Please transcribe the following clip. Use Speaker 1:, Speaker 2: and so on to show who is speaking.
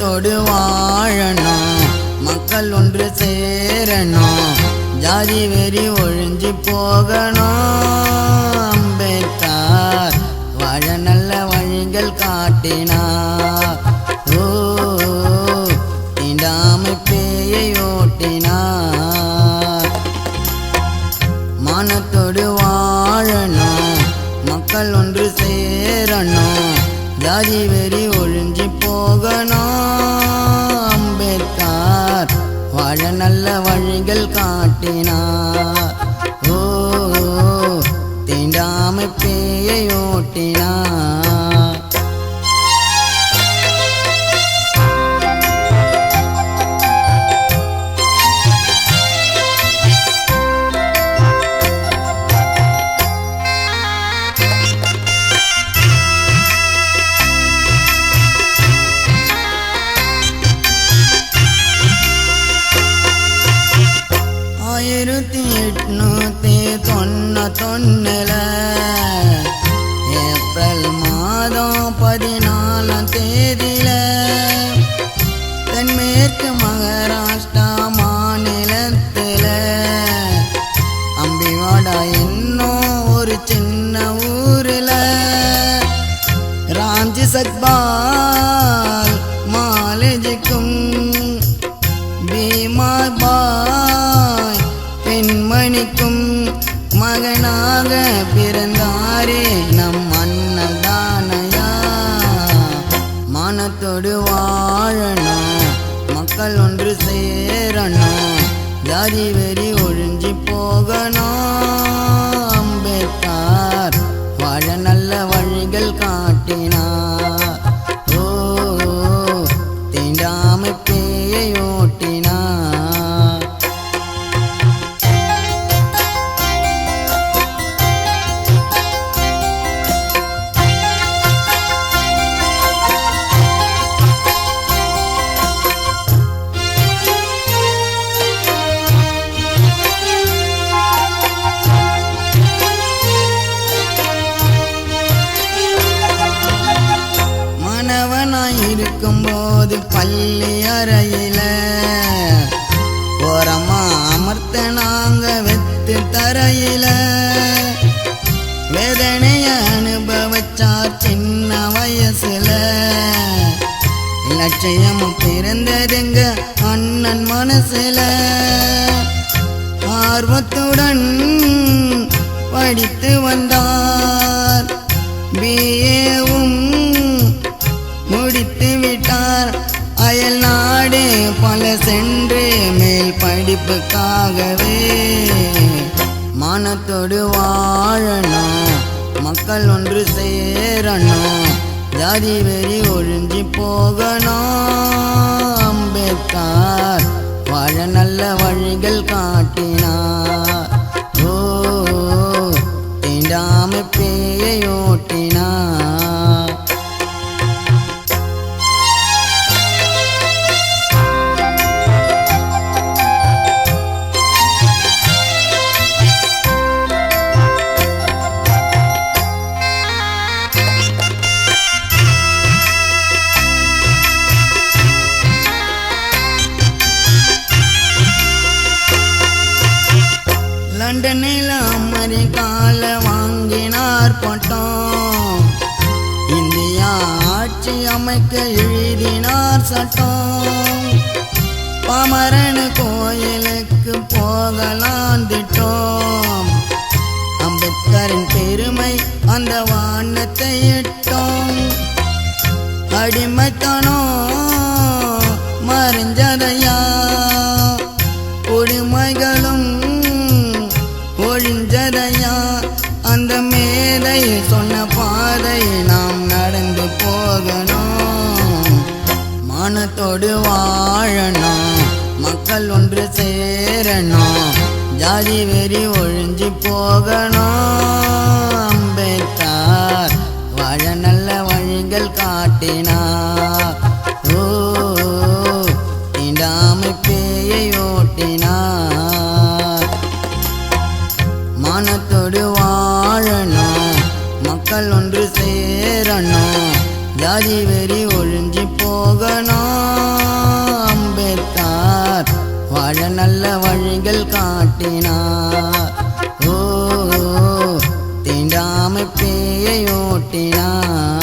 Speaker 1: மானத்தோடு வாழணும், மக்கள் ஒன்று சேரணும், ஜாதி வெறி ஒழிஞ்சு போகணும். அம்பேத்கர் வாழ நல்ல வழிகள் காட்டினார். ஓ தீண்டாமை பேயை ஓட்டினார். மானத்தோடு வாழணும், மக்கள் ஒன்று சேரணும், ஜாதி வெறி ஒழிஞ்சு போகணும். அம்பேத்கர் வாழ நல்ல வழிகள் காட்டினார். ஓ தீண்டாமை பேயை ஓட்டினார். ஏப்ரல் மாதம் 14ஆம் தேதியில தென்மேற்கு மகாராஷ்டிரா மாநிலத்தில் அம்பிவாடா என்னும் ஒரு சின்ன ஊரில் ராம்ஜி சக்பால் மாலேஜிக்கும் பீமாபாய் பெண்மணிக்கும் மகனாக பிறந்தாரே நம் அண்ணதானையா. மானத்தோடு வாழணும், மக்கள் ஒன்று சேரணும், ஜாதி வெறி ஒழிஞ்சு போகணும். அம்பேத்கர் வாழ நல்ல வழிகள் காட்டினார். ஓ தீண்டாமை பேயை ஓட்டினார். இருக்கும்போது பள்ளி அறையில ஓரமா அமர்த்த நாங்க வெத்து தரையில வேதனைய அனுபவிச்சார் சின்ன வயசுல. லட்சியம் பிறந்ததுங்க அண்ணன் மனசுல. ஆர்வத்துடன் படித்து வந்தார், பிஏவும் முடித்து விட்டார். அயல் நாடு பல சென்று மேல் படிப்புக்காகவே. மானத்தோடு வாழணும், மக்கள் ஒன்று சேரணும், ஜாதி வெறி ஒழிஞ்சு போகணும். அம்பேத்கர் வாழ நல்ல வழிகள் காட்டினார். ஓ தீண்டாமை பேயை ஓட்டினார். லண்டனில் அமெரிக்கால வாங்கினார் பட்டம். இந்தியா ஆட்சி அமைக்க எழுதினார் சட்டம். பாமரன் கோயிலுக்கு போகலாம் திட்டம். அம்பேத்கரின் பெருமை அந்த வானத்தை எட்டும். அடிமைத்தனம் மறைஞ்சதையா, கொடுமைகளும் ஒழிஞ்சதையா. அந்த மேதை சொன்ன பாதை நாம் நடந்து போகணும். மானத்தோடு வாழணும், மக்கள் ஒன்று சேரணும், ஜாதி வெறி ஒழிஞ்சு போகணும். அம்பேத்கர் வாழ நல்ல வழிகள் காட்டினார். ஓ தீண்டாமை பேயை ஓட்டினார். மானத்தோடு வாழணும், மக்கள் ஒன்று சேரணும், ஜாதி வெறி ஒழிஞ்சு போகணும். நல்ல வழிகள் காட்டினார். ஓ தீண்டாமை பேயை ஓட்டினார்.